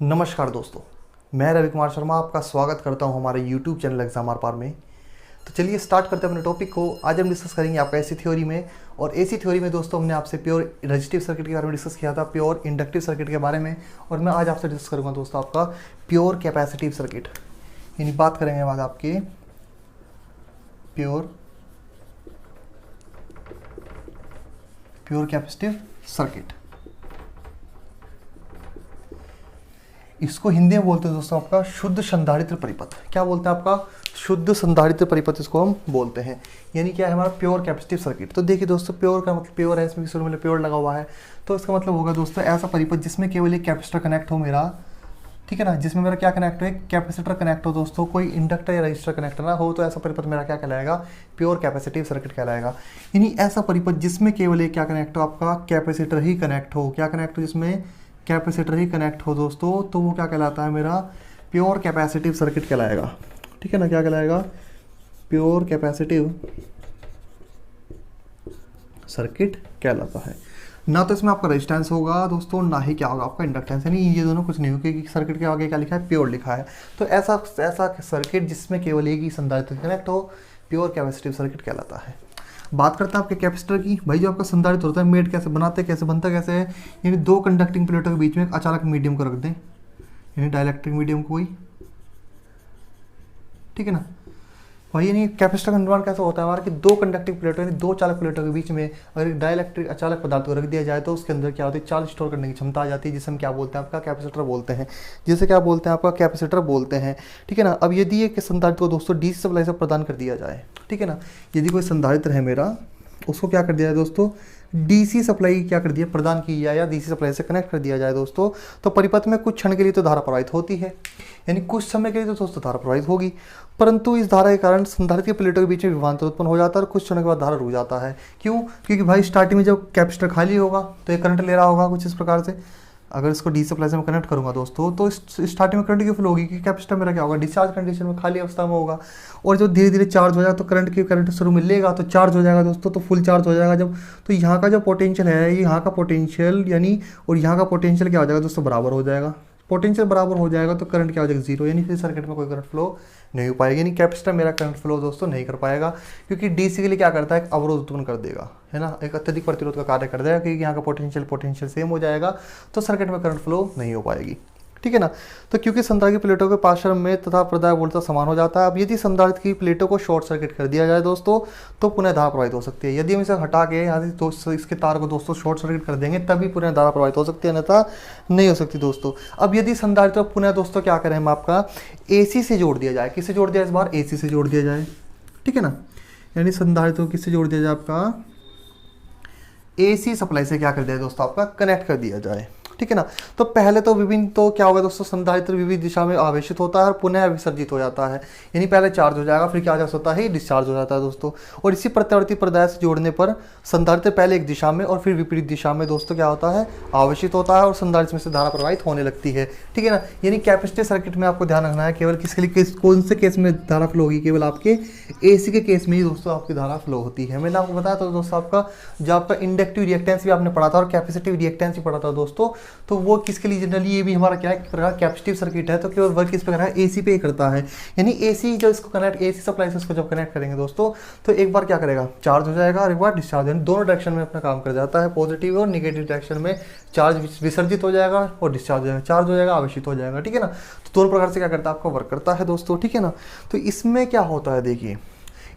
नमस्कार दोस्तों, मैं रवि कुमार शर्मा आपका स्वागत करता हूं हमारे YouTube चैनल एग्जाम आर पार में। तो चलिए स्टार्ट करते हैं अपने टॉपिक को। आज हम डिस्कस करेंगे आपका एसी थ्योरी में। और एसी थ्योरी में दोस्तों हमने आपसे प्योर रेजिस्टिव सर्किट के बारे में डिस्कस किया था, प्योर इंडक्टिव सर्किट के बारे में। और मैं आज आपसे डिस्कस करूँगा दोस्तों आपका प्योर कैपेसिटिव सर्किट, यानी बात करेंगे आज आपके प्योर कैपेसिटिव सर्किट। इसको हिंदी में बोलते हैं दोस्तों आपका शुद्ध संधारित्र परिपथ। क्या बोलते हैं आपका? शुद्ध संधारित्र परिपथ इसको हम बोलते हैं। यानी क्या है हमारा प्योर कैपेसिटिव सर्किट। तो देखिए दोस्तों, प्योर का मतलब प्योर है, इसमें शुरू में प्योर लगा हुआ है, तो इसका मतलब होगा दोस्तों ऐसा परिपथ जिसमें केवल एक कैपेसिटर कनेक्ट हो मेरा, ठीक है ना, जिसमें मेरा क्या कनेक्ट हो, एक कैपेसिटर कनेक्ट हो दोस्तों, कोई इंडक्टर या रजिस्टर कनेक्ट ना हो, तो ऐसा परिपथ मेरा क्या कहलाएगा? प्योर कैपेसिटिव सर्किट कहलाएगा। यानी ऐसा परिपथ जिसमें केवल एक क्या कनेक्ट हो, आपका कैपेसिटर ही कनेक्ट हो। क्या कनेक्ट हो? जिसमें कैपेसिटर ही कनेक्ट हो दोस्तों, तो वो क्या कहलाता है? मेरा प्योर कैपेसिटिव सर्किट कहलाएगा। ठीक है ना, क्या कहलाएगा? प्योर कैपेसिटिव सर्किट कहलाता है। ना तो इसमें आपका रेजिस्टेंस होगा दोस्तों, ना ही क्या होगा आपका इंडक्टेंस, यानी ये दोनों कुछ नहीं होगा, क्योंकि सर्किट के आगे क्या लिखा है? प्योर लिखा है। तो ऐसा सर्किट जिसमें केवल एक ही संधारित्र कनेक्ट हो, प्योर कैपेसिटिव सर्किट कहलाता है। बात करते हैं आपके कैपेसिटर की। भाई जो आपका संधारित्र होता है, मेड कैसे बनाते हैं, कैसे बनता कैसे है? यानी दो कंडक्टिंग प्लेटों के बीच में एक अचालक मीडियम को रख दें, यानी डाइलेक्ट्रिक मीडियम कोई, ठीक है ना भाई। यानी कैपेसिटर का निर्माण कैसा होता है हमारा कि दो कंडक्टिंग प्लेटों यानी दो चालक प्लेटों के बीच में अगर एक डाइलेक्ट्रिक अचालक पदार्थ को रख दिया जाए तो उसके अंदर क्या होती है? चार्ज स्टोर करने की क्षमता आ जाती है, जिसे हम क्या बोलते हैं? आपका कैपेसिटर बोलते हैं। जिसे क्या बोलते हैं? आपका कैपेसिटर बोलते हैं। ठीक है ना। अब यदि एक संधारित्र को दोस्तों डीसी सप्लाई से प्रदान कर दिया जाए, ठीक है ना, यदि कोई संधारित्र है मेरा, उसको क्या कर दिया जाए दोस्तों? डीसी सप्लाई क्या कर दिया? प्रदान की जाए, या डीसी सप्लाई से कनेक्ट कर दिया जाए दोस्तों, तो परिपथ में कुछ क्षण के लिए तो धारा प्रवाहित होती है, यानी कुछ समय के लिए तो दोस्तों धारा प्रवाहित होगी, परंतु इस धारा के कारण संधारित्र के प्लेटों के बीच में विभवांतर उत्पन्न हो जाता है और कुछ समय के बाद धारा रुक जाता है। क्यों? क्योंकि भाई स्टार्टिंग में जब कैपेसिटर खाली होगा तो ये करंट ले रहा होगा कुछ इस प्रकार से। अगर इसको डीसी सप्लाई से मैं कनेक्ट करूंगा दोस्तों, तो स्टार्टिंग में करंट की फ्लो होगी, क्योंकि कैपेसिटर मेरा क्या होगा? डिस्चार्ज कंडीशन में, खाली अवस्था में होगा। और जब धीरे धीरे चार्ज हो जाएगा तो करंट शुरू में लेगा तो चार्ज हो जाएगा दोस्तों, तो फुल चार्ज हो जाएगा जब, तो यहाँ का जो पोटेंशियल है, यहाँ का पोटेंशियल यानी, और यहाँ का पोटेंशियल क्या हो जाएगा दोस्तों? बराबर हो जाएगा। पोटेंशियल बराबर हो जाएगा तो करंट क्या हो जाएगा? जीरो, यानी फिर सर्किट में कोई करंट फ्लो नहीं हो पाएगा। यानी कैपेसिटर मेरा करंट फ्लो दोस्तों नहीं कर पाएगा, क्योंकि डीसी के लिए क्या करता है? एक अवरोध उत्पन्न कर देगा, है ना, एक अत्यधिक प्रतिरोध का कार्य कर देगा, क्योंकि यहाँ का पोटेंशियल सेम हो जाएगा, तो सर्किट में करंट फ्लो नहीं हो पाएगी। ठीक है ना। तो क्योंकि संधारित्र की प्लेटों के पार्श्व में तथा प्रदाय वोल्टेज समान हो जाता है। अब यदि संधारित्र की प्लेटों को शॉर्ट सर्किट कर दिया जाए दोस्तों, तो पुनः धारा प्रवाहित हो सकती है। यदि हम इसे हटा के यहाँ से दोस्तों इसके तार को दोस्तों शॉर्ट सर्किट कर देंगे, तभी पुनः धारा प्रवाहित हो सकती है, अन्यथा नहीं हो सकती दोस्तों। अब यदि संधारित्र पुनः दोस्तों क्या करें हम, आपका एसी से जोड़ दिया जाए। किससे जोड़ दिया? इस बार एसी से जोड़ दिया जाए, ठीक है ना। यानी संधारित्र को किससे जोड़ दिया जाए? आपका एसी सप्लाई से क्या कर दिया दोस्तों? आपका कनेक्ट कर दिया जाए, ठीक है ना। तो पहले तो विभिन्न, तो क्या होगा दोस्तों? संधारित्र विविध दिशा में आवेशित होता है और पुनः विसर्जित हो जाता है। यानी पहले चार्ज हो जाएगा, फिर क्या होता है? डिस्चार्ज हो जाता है दोस्तों। और इसी प्रत्यावर्ती प्रदाय से जोड़ने पर संधारित्र पहले एक दिशा में और फिर विपरीत दिशा में दोस्तों क्या होता है? आवेशित होता है और संधारित्र में से धारा प्रवाहित होने लगती है, ठीक है ना। यानी कैपेसिटिव सर्किट में आपको ध्यान रखना है, केवल किसके लिए, कौन से केस में धारा फ्लो होगी? केवल आपके एसी के केस में ही दोस्तों आपकी धारा फ्लो होती है। मैंने आपको बताया था दोस्तों, आपका जो आपका इंडक्टिव रिएक्टेंस भी आपने पढ़ा था और कैपेसिटिव रिएक्टेंस भी पढ़ा था दोस्तों, तो वो किसके लिए? जनरली ये भी हमारा क्या है? कैपेसिटिव सर्किट है, तो केवल वर्क किस पे करना है? एसी पे ही करता है। यानी एसी जो इसको कनेक्ट, एसी सप्लाई से इसको जब कनेक्ट करेंगे दोस्तों, तो एक बार क्या करेगा? चार्ज हो जाएगा और एक बार डिस्चार्ज, यानी दोनों डायरेक्शन में अपना काम कर जाता है। पॉजिटिव और निगेटिव डायरेक्शन में चार्ज विसर्जित हो जाएगा और डिस्चार्ज हो जाएगा, चार्ज हो जाएगा, आवेशित हो जाएगा, ठीक है ना। तो दोनों प्रकार से क्या करता है? आपका वर्क करता है दोस्तों, ठीक है ना। तो इसमें क्या होता है, देखिए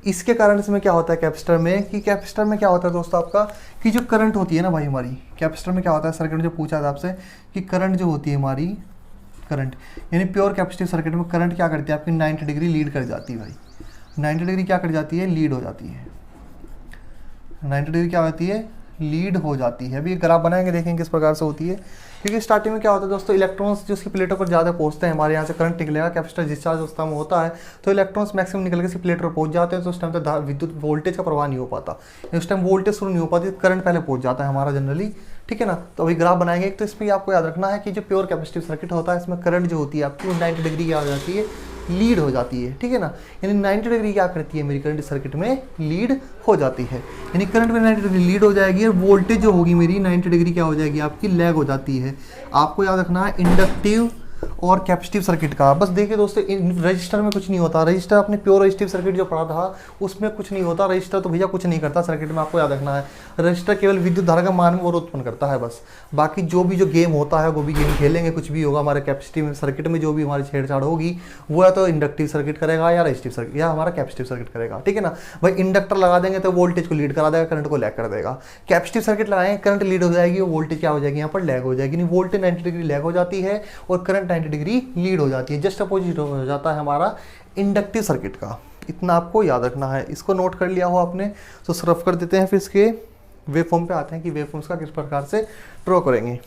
इसके कारण इसमें क्या होता है कैपेसिटर में, कि कैपेसिटर में क्या होता है दोस्तों आपका, कि जो करंट होती है ना भाई हमारी, कैपेसिटर में क्या होता है? सर्किट जो पूछा था आपसे कि करंट जो होती है हमारी, करंट यानी प्योर कैपेसिटिव सर्किट में करंट क्या करती है? आपकी 90 डिग्री लीड कर जाती है भाई। 90 डिग्री क्या कर जाती है? लीड हो जाती है। 90 डिग्री क्या होती है? लीड हो जाती है। अभी ग्राफ बनाएंगे, देखेंगे किस प्रकार से होती है। क्योंकि स्टार्टिंग में क्या होता है दोस्तों, इलेक्ट्रॉन्स जो उसकी प्लेटों पर ज़्यादा पहुंचते हैं, हमारे यहाँ से करंट निकलेगा, कैपेसिटर डिस्चार्ज अवस्था में होता है, तो इलेक्ट्रॉन्स मैक्सिमम निकल के उसकी प्लेट पर पहुंच जाते हैं, तो उस टाइम तक विद्युत वोल्टेज का प्रवाह नहीं हो पाता। उस टाइम वोल्टेज शुरू नहीं हो पाती, करंट पहले पहुंच जाता है हमारा जनरली, ठीक है ना। तो अभी ग्राफ बनाएंगे। तो इसमें आपको याद रखना है कि जो प्योर कैपेसिटिव सर्किट होता है, इसमें करंट जो होती है आपकी 90 डिग्री की आ जाती है, लीड हो जाती है, ठीक है ना। यानी 90 डिग्री क्या करती है? मेरी करंट सर्किट में लीड हो जाती है, यानी करंट में 90 डिग्री लीड हो जाएगी और वोल्टेज जो होगी मेरी 90 डिग्री क्या हो जाएगी? आपकी लैग हो जाती है। आपको याद रखना है इंडक्टिव और कैपेसिटिव सर्किट का। बस देखिए दोस्तों, रजिस्टर में कुछ नहीं होता। रजिस्टर अपने प्योर रजिस्टिव सर्किट जो पढ़ा था उसमें कुछ नहीं होता। रजिस्टर तो भैया कुछ नहीं करता सर्किट में, आपको याद रखना है। रजिस्टर केवल विद्युत धारा का मान और उत्पन्न करता है बस। बाकी जो गेम होता है वो भी गेम खेलेंगे, कुछ भी होगा हमारे कैपेसिटिव सर्किट में, जो भी हमारी छेड़छाड़ होगी वो या तो इंडक्टिव सर्किट करेगा या रजिस्टिव सर्किट या हमारा कैपेसिटिव सर्किट करेगा, ठीक है ना भाई। इंडक्टर लगा देंगे तो वोल्टेज को लीड करा देगा, करंट को लैग कर देगा। कैपेसिटिव सर्किट लगाएंगे, करंट लीड हो जाएगी, वोल्टेज क्या हो जाएगी यहाँ पर लैग हो जाएगी। नहीं, वोल्टेज 90 डिग्री लैग हो जाती है और करंट 90 डिग्री लीड हो जाती है। जस्ट अपोजिट हो जाता है हमारा इंडक्टिव सर्किट का। इतना आपको याद रखना है। इसको नोट कर लिया हो आपने तो रफ कर देते हैं। फिर इसके वेव फॉर्म पे आते हैं कि वेव फॉर्म्स का किस प्रकार से ड्रॉ करेंगे,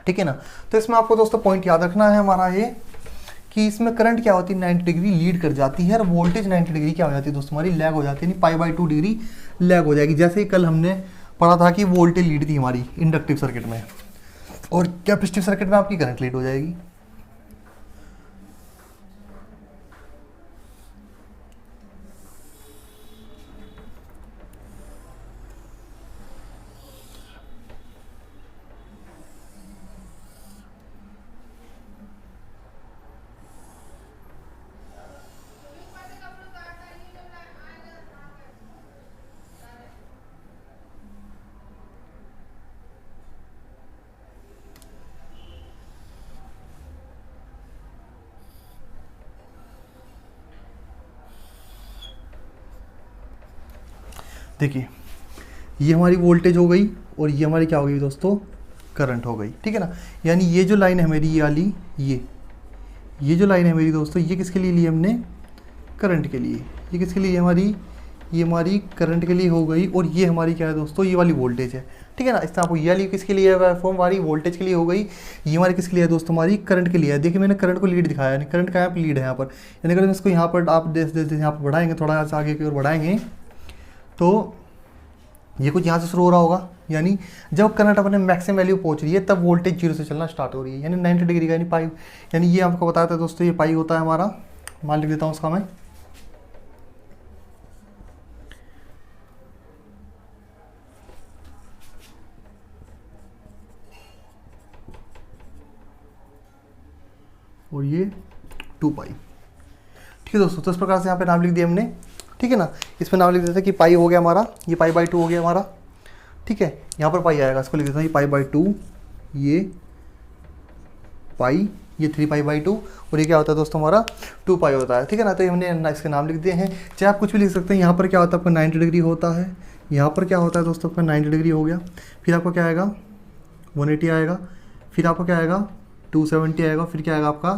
ठीक है ना। तो इसमें आपको दोस्तों पॉइंट याद रखना है हमारा ये कि इसमें करंट क्या होती है 90 डिग्री लीड कर जाती है और वोल्टेज 90 डिग्री क्या हो जाती है दोस्तों हमारी लैग हो जाती है, यानी π/2 डिग्री लैग हो जाएगी। जैसे ही कल हमने पढ़ा था कि वोल्टेज लीड थी हमारी इंडक्टिव सर्किट में और कैपेसिटिव सर्किट में आपकी करंट लीड हो जाएगी। देखिए ये हमारी वोल्टेज हो गई और ये हमारी क्या हो गई दोस्तों करंट हो गई, ठीक है ना। यानी ये जो लाइन है मेरी ये वाली, ये जो लाइन है मेरी दोस्तों, ये किसके लिए ली हमने करंट के लिए। ये किसके लिए हमारी, ये हमारी करंट के लिए हो गई और ये हमारी क्या है दोस्तों ये वाली वोल्टेज है, ठीक है ना। इस तरह आपको ये वाली किसके लिए है फॉर्म हमारी वोल्टेज के लिए हो गई, ये हमारी किसके लिए है दोस्तों हमारी करंट के लिए है। देखिए मैंने करंट को लीड दिखाया, यानी करंट का यहाँ पर लीड है यहाँ पर। यानी अगर इसको यहाँ पर आप यहाँ पर बढ़ाएंगे, थोड़ा सा आगे की ओर बढ़ाएंगे तो ये कुछ यहाँ से शुरू हो रहा होगा। यानी जब करंट अपने मैक्सिमम वैल्यू पहुंच रही है तब वोल्टेज 0 से चलना स्टार्ट हो रही है, यानी 90 डिग्री का, यानी पाई, यानी ये आपको बताया था दोस्तों ये पाई होता है हमारा। मान लिख देता हूँ उसका मैं, और ये 2 पाई, ठीक है दोस्तों। तो इस प्रकार से यहाँ पे नाम लिख दिया हमने, ठीक है ना। इसमें नाम लिख देते हैं कि पाई हो गया हमारा, ये π/2 हो गया हमारा, ठीक है। यहाँ पर पाई आएगा, इसको लिख देता हूँ ये π/2, ये पाई, ये 3π/2 और ये क्या होता है दोस्तों हमारा 2 पाई होता है, ठीक है ना। तो हमने इसके नाम लिख दिए हैं। चाहे आप कुछ भी लिख सकते हैं। यहाँ पर क्या होता है आपका 90 डिग्री होता है, यहाँ पर क्या होता है दोस्तों आपका 90 डिग्री हो गया, फिर आपका क्या आएगा 180 आएगा, फिर आपका क्या आएगा 270 आएगा, फिर क्या आएगा आपका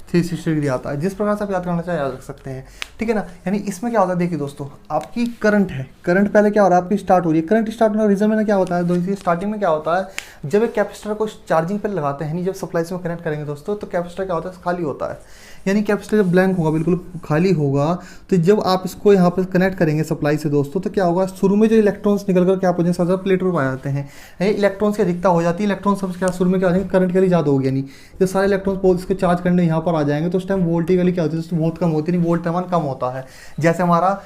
360 डिग्री आता है। जिस प्रकार से आप याद करना चाहे याद रख सकते हैं, ठीक है ना। यानी इसमें क्या होता है देखिए दोस्तों, आपकी करंट है, करंट पहले क्या हो रहा है आपकी स्टार्ट हो रही है। करंट स्टार्ट होने का रीजन में क्या होता है दोस्तों, स्टार्टिंग में क्या होता है जब एक कैपेसिटर को चार्जिंग पर लगाते हैं, नहीं जब सप्लाई से कनेक्ट करेंगे दोस्तों तो कैपेसिटर क्या होता है खाली होता है। यानी कैपेसिटर जब ब्लैंक होगा बिल्कुल खाली होगा तो जब आप इसको यहाँ पर कनेक्ट करेंगे सप्लाई से दोस्तों तो क्या होगा शुरू में जो इलेक्ट्रॉन्स निकल कर क्या हो जाए प्लेट पर आ जाते हैं, इलेक्ट्रॉन्स की अधिकता हो जाती है। इलेक्ट्रॉन सब क्या शुरू में क्या हो जाएंगे करंट के लिए ज़्यादा हो गया, नहीं जब सारे इलेक्ट्रॉन्स इसको चार्ज करने यहाँ पर आ जाएंगे तो उस टाइम वोल्टेज वाली क्या होती है दोस्तों बहुत कम होती है, नहीं वोल्ट मान कम होता है। जैसे हमारा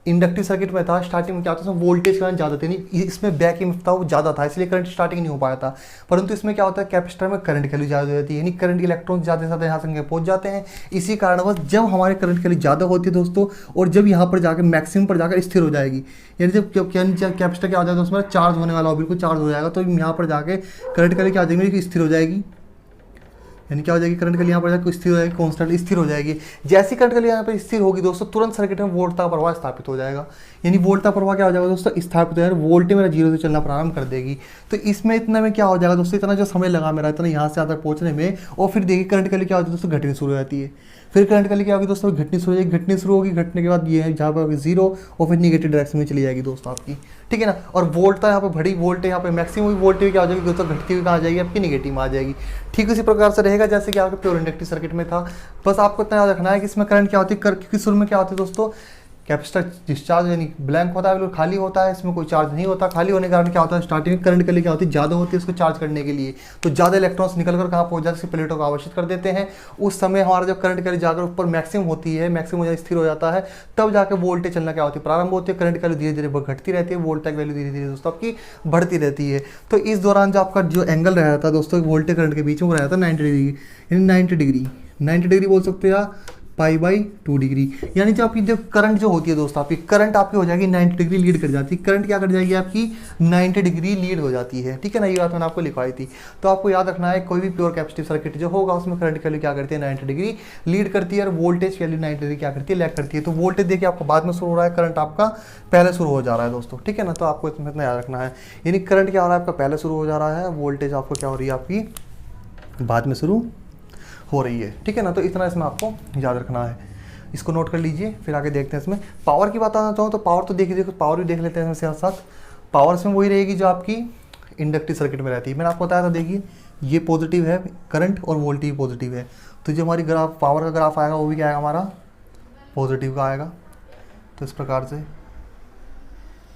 इंडक्टिव सर्किट में था स्टार्टिंग में क्या होता था वोल्टेज करंट ज़्यादा थी, नहीं इसमें बैक ईएमएफ था वो ज़्यादा था इसलिए करंट स्टार्टिंग नहीं हो पाया था। परंतु इसमें क्या होता है कैपेसिटर में करंट की वैल्यू ज़्यादा हो जाती है, यानी करंट के इलेक्ट्रॉन ज़्यादा से ज़्यादा यहाँ से पहुंच जाते हैं। इसी कारणवश जब हमारे करंट की वैल्यू ज़्यादा होती है दोस्तों और जब यहाँ पर जाकर मैक्सिमम पर जाकर स्थिर हो जाएगी, यानी जब कैपेसिटर क्या हो जाएगा उसमें चार्ज होने वाला हो बिल्कुल चार्ज हो जाएगा तो यहाँ पर जाके करंट की वैल्यू क्या हो जाएगी स्थिर हो जाएगी, यानी क्या हो जाएगी करंट के लिए यहाँ पर जाकर स्थिर हो जाएगी, कांस्टेंट स्थिर हो जाएगी। जैसी करंट के लिए यहाँ पर स्थिर होगी दोस्तों तुरंत सर्किट में वोल्ट का प्रवाह स्थापित हो जाएगा, यानी वोल्ट का प्रवाह क्या हो जाएगा दोस्तों स्थापित हो जाएगा, वोल्टेज मेरा 0 से चलना प्रारंभ कर देगी। तो इसमें इतना में क्या हो जाएगा दोस्तों इतना जो समय लगा मेरा इतना यहाँ से तक पहुँचने में, और फिर देखिए करंट के लिए क्या होती है दोस्तों घटनी शुरू हो जाती है। फिर करंट के लिए क्या होगी दोस्तों घटनी शुरू हो जाएगी, घटनी शुरू होगी, घटने के बाद ये है जहाँ पर 0 और फिर निगेटिव डायरेक्शन में चली जाएगी दोस्तों आपकी, ठीक है ना। और वोल्ट यहाँ पर बड़ी वोल्ट यहाँ पर मैक्सिमम वोल्टेज क्या हो जाएगी दोस्तों घटती हुई कहाँ आ जाएगी आपकी निगेटिव में आ जाएगी। ठीक उसी प्रकार से रहेगा जैसे कि आपके प्योर इंडक्टिव सर्किट में था। बस आपको इतना याद रखना है कि इसमें करंट क्या होती है, क्योंकि शुरू में क्या होती है दोस्तों कैपेसिटर डिस्चार्ज यानी ब्लैंक होता है, बिल्कुल खाली होता है, इसमें कोई चार्ज नहीं होता। खाली होने के कारण क्या होता है, स्टार्टिंग में करंट के लिए क्या होती है, ज़्यादा होती है उसको चार्ज करने के लिए, तो ज़्यादा इलेक्ट्रॉन्स निकलकर कहाँ पहुँच जाते हैं, प्लेटों को आवर्षित कर देते हैं। उस समय हमारा जब करंट कैली जाकर ऊपर मैक्सिमम होती है, मैक्सिमम हो जाए स्थिर हो जाता है, तब जाकर वोल्टेज चलना क्या होती है, प्रारंभ होती है। करंट कैली धीरे धीरे घटती रहती है, वोल्टेज वैल्यू धीरे धीरे दोस्तों आपकी बढ़ती रहती है। तो इस दौरान जो आपका जो एंगल रह जाता है दोस्तों वोल्टेज करंट के बीच में, वो रह जाता है 90 डिग्री, यानी 90 डिग्री बोल सकते हो या π/2 डिग्री। यानी जो आपकी जो करंट जो होती है दोस्तों, आपकी करंट आपकी हो जाएगी 90 डिग्री लीड कर जाती है। करंट क्या कर जाएगी आपकी 90 डिग्री लीड हो जाती है, ठीक है ना। ये बात मैंने आपको लिखवाई थी। तो आपको याद रखना है, कोई भी प्योर कैपेसिटिव सर्किट जो होगा उसमें करंट वैल्यू क्या करती है, 90 डिग्री लीड करती है, और वोल्टेज वैल्यू 90 डिग्री क्या करती है, लैग करती है। तो वोल्टेज देखिए आपको बाद में शुरू हो रहा है, करंट आपका पहले शुरू हो जा रहा है दोस्तों, ठीक है ना। तो आपको इसमें इतना याद रखना है, यानी करंट क्या हो रहा है आपका पहले शुरू हो जा रहा है, वोल्टेज आपको क्या हो रही है आपकी बाद में शुरू हो रही है, ठीक है ना। तो इतना इसमें आपको याद रखना है, इसको नोट कर लीजिए। फिर आगे देखते हैं इसमें पावर की बात आना चाहूँ तो पावर तो देखिए, पावर भी देख लेते हैं इसमें साथ साथ। पावर इसमें वही रहेगी जो आपकी इंडक्टिव सर्किट में रहती है। मैंने आपको बताया था, देखिए ये पॉजिटिव है करंट और वोल्टेज पॉजिटिव है, तो जो हमारी ग्राफ पावर का ग्राफ आएगा वो भी क्या आएगा हमारा पॉजिटिव का आएगा। तो इस प्रकार से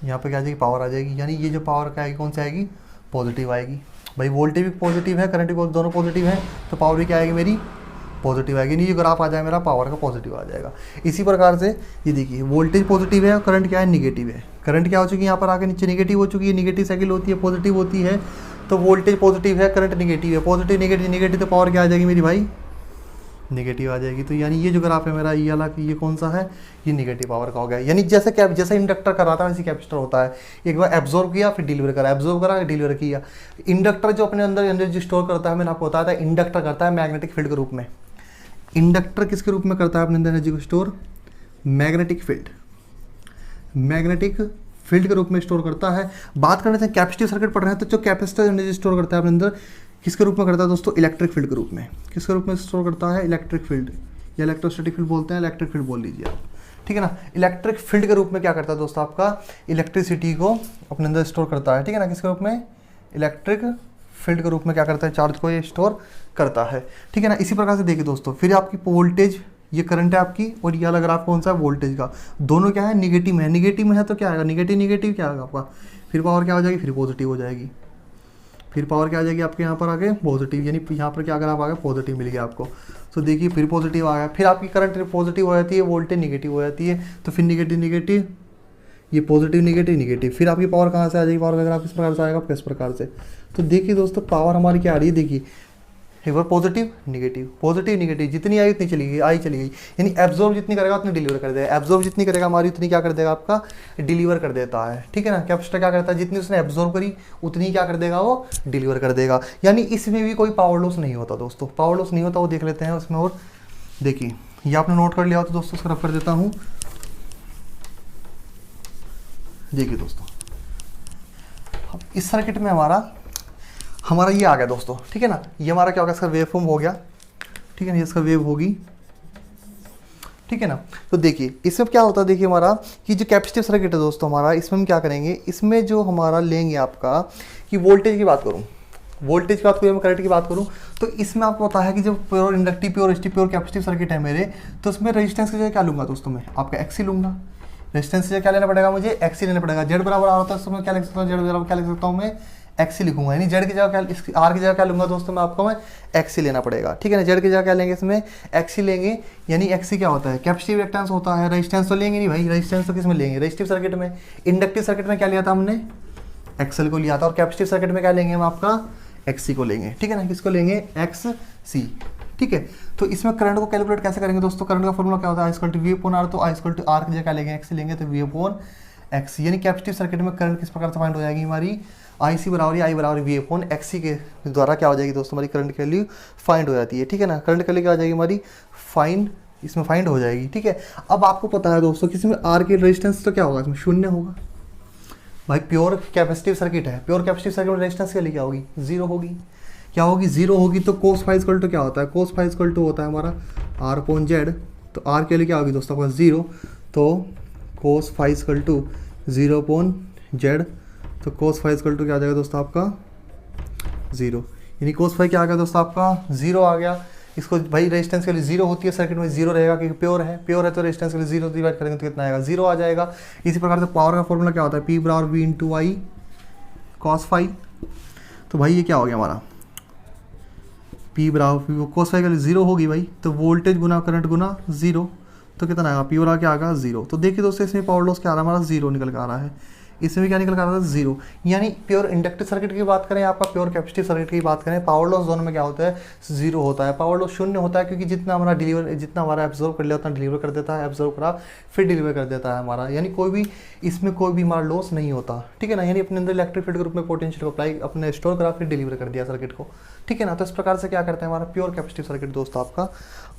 यहाँ पर क्या आ जाएगी, पावर आ जाएगी, यानी ये जो पावर क्या आएगी, कौन सी आएगी, पॉजिटिव आएगी। भाई वोल्टेज भी पॉजिटिव है, करंट भी, दोनों पॉजिटिव है, तो पावर भी क्या आएगी मेरी पॉजिटिव आएगी। नहीं, ये ग्राफ आ जाए मेरा पावर का पॉजिटिव आ जाएगा। इसी प्रकार से ये देखिए वोल्टेज पॉजिटिव है और करंट क्या है, निगेटिव है। करंट क्या हो चुकी है, यहाँ पर आके नीचे निगेटिव हो चुकी है, निगेटिव साइकिल होती है, पॉजिटिव होती है। तो वोल्टेज पॉजिटिव है, करंट निगेटिव है, पॉजिटिव निगेटिव निगेटिव, तो पावर क्या आ जाएगी मेरी भाई, नेगेटिव आ जाएगी। तो यानी ये जो ग्राफ है मेरा, ये वाला ये कौन सा है, ये नेगेटिव पावर का हो गया। यानी जैसे इंडक्टर कर रहा था वैसे कैपेसिटर होता है, एक बार एब्जॉर्ब किया फिर डिलीवर करा, एब्जॉर्ब करा डिलीवर किया। इंडक्टर जो अपने अंदर एनर्जी स्टोर करता है, मैंने आपको बताया था, इंडक्टर करता है मैग्नेटिक फील्ड के रूप में। इंडक्टर किसके रूप में करता है अपने अंदर एनर्जी को store, magnetic field, magnetic field के रूप में स्टोर करता है। बात करने से कैपेसिटिव सर्किट पढ़ रहे हैं, तो जो कैपेसिटर एनर्जी स्टोर करता है अपने अंदर किसके रूप में करता है दोस्तों, इलेक्ट्रिक फील्ड के रूप में। किसके रूप में स्टोर करता है, इलेक्ट्रिक फील्ड या इलेक्ट्रोस्टैटिक फील्ड बोलते हैं, इलेक्ट्रिक फील्ड बोल लीजिए आप, ठीक है ना। इलेक्ट्रिक फील्ड के रूप में क्या करता है दोस्तों, आपका इलेक्ट्रिसिटी को अपने अंदर स्टोर करता है, ठीक है ना। किसके रूप में, इलेक्ट्रिक फील्ड के रूप में क्या करता है, चार्ज को ये स्टोर करता है, ठीक है ना। इसी प्रकार से देखिए दोस्तों, फिर आपकी वोल्टेज, ये करंट है आपकी, और ये अलग ग्राफ कौन सा है, वोल्टेज का, दोनों क्या है, निगेटिव में है। निगेटिव में है तो क्या आएगा, निगेटिव निगेटिव क्या आएगा आपका, फिर पावर क्या हो जाएगी, फिर पॉजिटिव हो जाएगी। फिर पावर क्या आ जाएगी आपके यहाँ पर आगे पॉजिटिव, यानी यहाँ पर क्या अगर आप आगे पॉजिटिव मिल गया आपको, तो देखिए फिर पॉजिटिव आ गया। फिर आपकी करंट पॉजिटिव हो जाती है, वोल्टेज निगेटिव हो जाती है, तो फिर निगेटिव निगेटिव, ये पॉजिटिव निगेटिव निगेटिव। फिर आपकी पावर कहाँ से आ जाएगी, पावर का ग्राफ किस प्रकार से आएगा, किस प्रकार से। तो देखिए दोस्तों पावर हमारी क्या आ रही है, देखिए एक बार पॉजिटिव निगेटिव, जितनी आई उतनी चली गई, आई चली गई। यानी एब्जॉर्ब जितनी करेगा उतनी डिलीवर कर देगा, एब्जॉर्ब जितनी करेगा हमारी उतनी क्या कर देगा आपका, डिलीवर कर देता है, ठीक है ना। कैपेसिटर क्या करता है, जितनी उसने एब्जॉर्ब करी उतनी क्या कर देगा, वो डिलीवर कर देगा। यानी इसमें भी कोई पावर लॉस नहीं होता दोस्तों, पावर लॉस नहीं होता, वो देख लेते हैं उसमें। और देखिए ये आपने नोट कर लिया हो तो दोस्तों इसको रफ कर देता हूँ। देखिए दोस्तों इस सर्किट में हमारा ये आ गया दोस्तों, ठीक है ना। ये हमारा क्या होगा, इसका वेव फॉर्म हो गया, ठीक है ना, ये इसका वेव होगी, ठीक है ना। तो देखिए इसमें क्या होता है, देखिए हमारा कि जो कैपेसिटिव सर्किट है दोस्तों हमारा, इसमें हम क्या करेंगे, इसमें जो हमारा लेंगे आपका कि वोल्टेज की बात करूँ, वोल्टेज की बात करूँ, करंट की बात करूँ, तो इसमें आपको पता है कि जो pure inductive pure capacitive circuit है मेरे, तो उसमें रेजिस्टेंस की जगह क्या लूँगा दोस्तों, मैं आपका एक्सी लूँगा। रेजिस्टेंस से क्या लेना पड़ेगा, मुझे एक्सी लेना पड़ेगा। जेड बराबर आ होता है, उसमें क्या लिख सकता हूँ, जेड बराबर क्या लिख सकता हूँ, मैं एक्सी लिखूंगा। यानी जेड की जगह क्या, आर की जगह क्या लूंगा दोस्तों, मैं आपको मैं एक्सी लेना पड़ेगा, ठीक है ना। जेड की जगह क्या लेंगे, इसमें एक्सी लेंगे। यानी एक्सी क्या होता है, कैपेसिटिव रिएक्टेंस होता है। रेजिस्टेंस तो लेंगे नहीं भाई, रेजिस्टेंस तो किस में लेंगे, रेजिस्टिव सर्किट में। इंडक्टिव सर्किट में क्या लिया था हमने, एक्सएल को लिया था, और कैपेसिटिव सर्किट में क्या लेंगे हम आपका एक्सी को लेंगे, ठीक है ना। किसको लेंगे, एक्स सी, ठीक है। तो इसमें करंट को कैलकुलेट कैसे करेंगे दोस्तों, करंट का फॉर्मूला क्या होता है, I equal to V upon R. तो आई इक्वल टू आर की जगह क्या लेंगे, एक्सी लेंगे, तो वी अपॉन एक्स। यानी कैपेसिटिव सर्किट में करंट किस प्रकार से फाइंड हो जाएगी हमारी, आई सी बराबर आई बराबर वी अपॉन एक्सी के द्वारा क्या हो जाएगी दोस्तों, हमारी करंट की वैल्यू फाइंड हो जाती है, ठीक है ना। करंट की वैल्यू क्या हो जाएगी हमारी, फाइंड, इसमें फाइंड हो जाएगी, ठीक है। अब आपको पता है दोस्तों कि इसमें आर की रेजिस्टेंस तो क्या होगा, इसमें शून्य होगा भाई। प्योर कैपेसिटिव सर्किट है, प्योर कैपेसिटिव सर्किट में रेजिस्टेंस के लिए क्या होगी, जीरो होगी। क्या होगी, जीरो होगी। तो कोस फाइव इक्वल टू क्या होता है, कोस फाइव इक्वल टू होता है हमारा आर अपॉन जेड। तो आर के लिए क्या होगी दोस्तों आपका जीरो, तो cos five equal to zero upon Z. तो कोस फाइव इक्वल टू क्या आ जाएगा दोस्तों आपका जीरो। यानी कोस फाइव क्या आ गया दोस्तों आपका जीरो आ गया। इसको भाई रेजिस्टेंस के लिए जीरो होती है सर्किट में, जीरो रहेगा क्योंकि प्योर है तो रेजिस्टेंस के लिए जीरो डिवाइड करेंगे तो कितना आएगा, जीरो आ जाएगा। इसी प्रकार से पावर का फॉर्मूला क्या होता है, P बराबर V into I cos phi. तो भाई ये क्या हो गया हमारा, P बराबर कॉस फाई का जीरो होगी भाई, तो वोल्टेज गुना करंट गुना जीरो, तो कितना आएगा, P बराबर क्या आएगा, जीरो। तो देखिए दोस्तों इसमें पावर लॉस क्या आ रहा है हमारा, जीरो निकल कर आ रहा है, इसमें भी क्या निकल कर आ रहा है, जीरो। यानी प्योर इंडक्टिव सर्किट की बात करें, आपका प्योर कैपेसिटिव सर्किट की बात करें, पावर लॉस दोनों में क्या होता है, जीरो होता है। पावर लॉस शून्य होता है क्योंकि जितना हमारा एब्जॉर्व कर लिया उतना डिलीवर कर देता है, एब्जॉर्व करा फिर डिलीवर कर देता है हमारा, यानी इसमें कोई भी हमारा लॉस नहीं होता, ठीक है ना। यानी अपने अंदर इलेक्ट्रिक फील्ड ग्रुप में पोटेंशियल को अप्लाई अपने स्टोर करा फिर डिलीवर कर दिया सर्किट को, ठीक है ना। तो इस प्रकार से क्या करते हैं हमारा प्योर कैपेसिटिव सर्किट दोस्तों आपका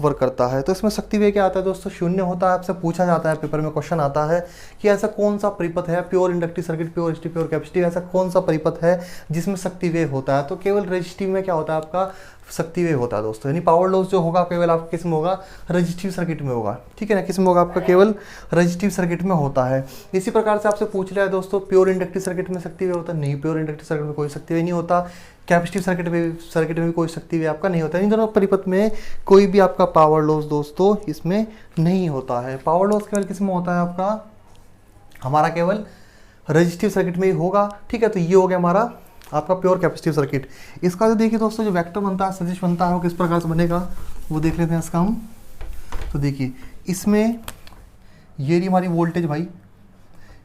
वर्क करता है। तो इसमें शक्ति वे क्या आता है दोस्तों, शून्य होता है। आपसे पूछा जाता है पेपर में, क्वेश्चन आता है कि ऐसा कौन सा परिपथ है pure inductive circuit, pure resistive, pure capacitive, ऐसा कौन सा परिपथ है जिसमें शक्ति वे होता है। तो केवल रेजिस्टिव में क्या होता है आपका, शक्ति वे होता है दोस्तों। यानी पावर लॉस जो होगा केवल आपका किस में होगा, रजिस्टिव सर्किट में होगा, ठीक है ना। किस में होगा आपका, केवल रजिस्टिव सर्किट में होता है। इसी प्रकार से आपसे पूछ लिया है दोस्तों प्योर इंडक्टिव सर्किट में शक्ति वे होता है, नहीं, प्योर इंडक्टिव सर्किट में कोई शक्ति वे नहीं होता। कैपेसिटिव सर्किट में भी कोई शक्ति वे आपका नहीं होता। इन दोनों परिपथ में कोई भी आपका पावर लॉस दोस्तों इसमें नहीं होता है। पावर लॉस केवल किस में होता है आपका, हमारा केवल रजिस्टिव सर्किट में ही होगा, ठीक है। तो ये हो गया हमारा आपका प्योर कैपेसिटिव सर्किट। इसका जो देखिए दोस्तों जो वेक्टर बनता है, सदिश बनता है, वो किस प्रकार से बनेगा वो देख लेते हैं इसका हम। तो देखिए इसमें ये रही हमारी वोल्टेज भाई,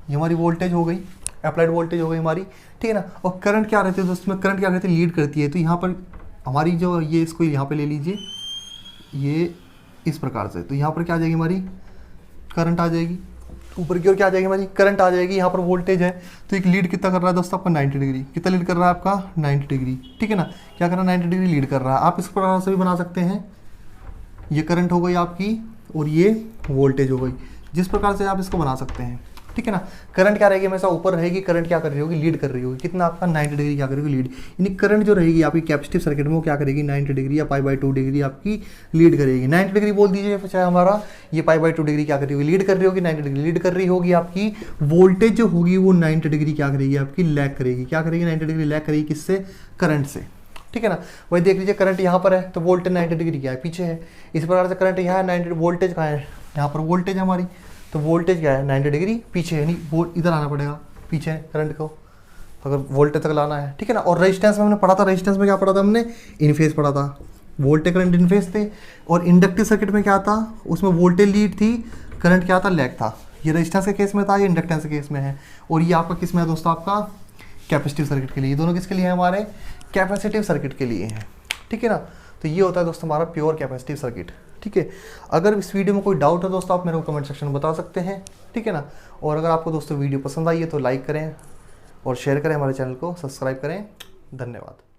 ये हमारी वोल्टेज हो गई, अप्लाइड वोल्टेज हो गई हमारी, ठीक है ना। और करंट क्या रहती है दोस्तों, करंट क्या रहती है, लीड करती है। तो यहाँ पर हमारी जो ये इसको यहाँ पे ले लीजिए, ये इस प्रकार से, तो यहाँ पर क्या आ जाएगी हमारी करंट आ जाएगी, ऊपर की ओर क्या आ जाएगी हमारी करंट आ जाएगी। यहाँ पर वोल्टेज है तो एक लीड कितना कर रहा है दोस्तों आपका 90 डिग्री, कितना लीड कर रहा है आपका 90 डिग्री, ठीक है ना। क्या कर रहा है 90 डिग्री लीड कर रहा है। आप इस प्रकार से भी बना सकते हैं, ये करंट हो गई आपकी और ये वोल्टेज हो गई, जिस प्रकार से आप इसको बना सकते हैं, ठीक है ना। करंट क्या रहेगी, हमेशा ऊपर रहेगी, करंट क्या कर रही होगी, लीड कर रही होगी, कितना आपका 90 डिग्री क्या करेगी, लीड। यानी करंट जो रहेगी आपकी कैपेसिटिव सर्किट में वो क्या करेगी 90 डिग्री या π/2 डिग्री आपकी लीड करेगी। 90 डिग्री बोल दीजिए चाहे हमारा, ये π/2 डिग्री क्या कर रही होगी, लीड कर रही होगी, 90 डिग्री लीड कर रही होगी। आपकी वोल्टेज जो होगी वो 90 डिग्री क्या करेगी आपकी लैग करेगी, क्या करेगी 90 डिग्री लैग करेगी, किससे, करंट से, ठीक है ना। वही देख लीजिए करंट यहाँ पर है तो वोल्टेज 90 डिग्री क्या है, पीछे है। इस प्रकार से करंट यहाँ है 90, वोल्टेज कहाँ है, यहाँ पर वोल्टेज है हमारी, तो वोल्टेज क्या है 90 डिग्री पीछे है, यानी इधर आना पड़ेगा पीछे करंट को अगर वोल्टेज तक लाना है, ठीक है ना। और रेजिस्टेंस में हमने पढ़ा था, रेजिस्टेंस में क्या पढ़ा था हमने, इन फेज पढ़ा था, वोल्टेज करंट इन फेज थे। और इंडक्टिव सर्किट में क्या था, उसमें वोल्टेज लीड थी, करंट क्या था, लैग था। ये रेजिस्टेंस के केस में था, ये इंडक्टेंस के केस में है। और ये आपका किस में है दोस्तों, आपका कैपेसिटिव सर्किट के लिए। दोनों किसके लिए है, हमारे कैपेसिटिव सर्किट के लिए है, ठीक है ना। तो ये होता है दोस्तों हमारा प्योर कैपेसिटिव सर्किट, ठीक है। अगर इस वीडियो में कोई डाउट है दोस्तों आप मेरे को कमेंट सेक्शन में बता सकते हैं, ठीक है ना। और अगर आपको दोस्तों वीडियो पसंद आई है तो लाइक करें और शेयर करें, हमारे चैनल को सब्सक्राइब करें। धन्यवाद।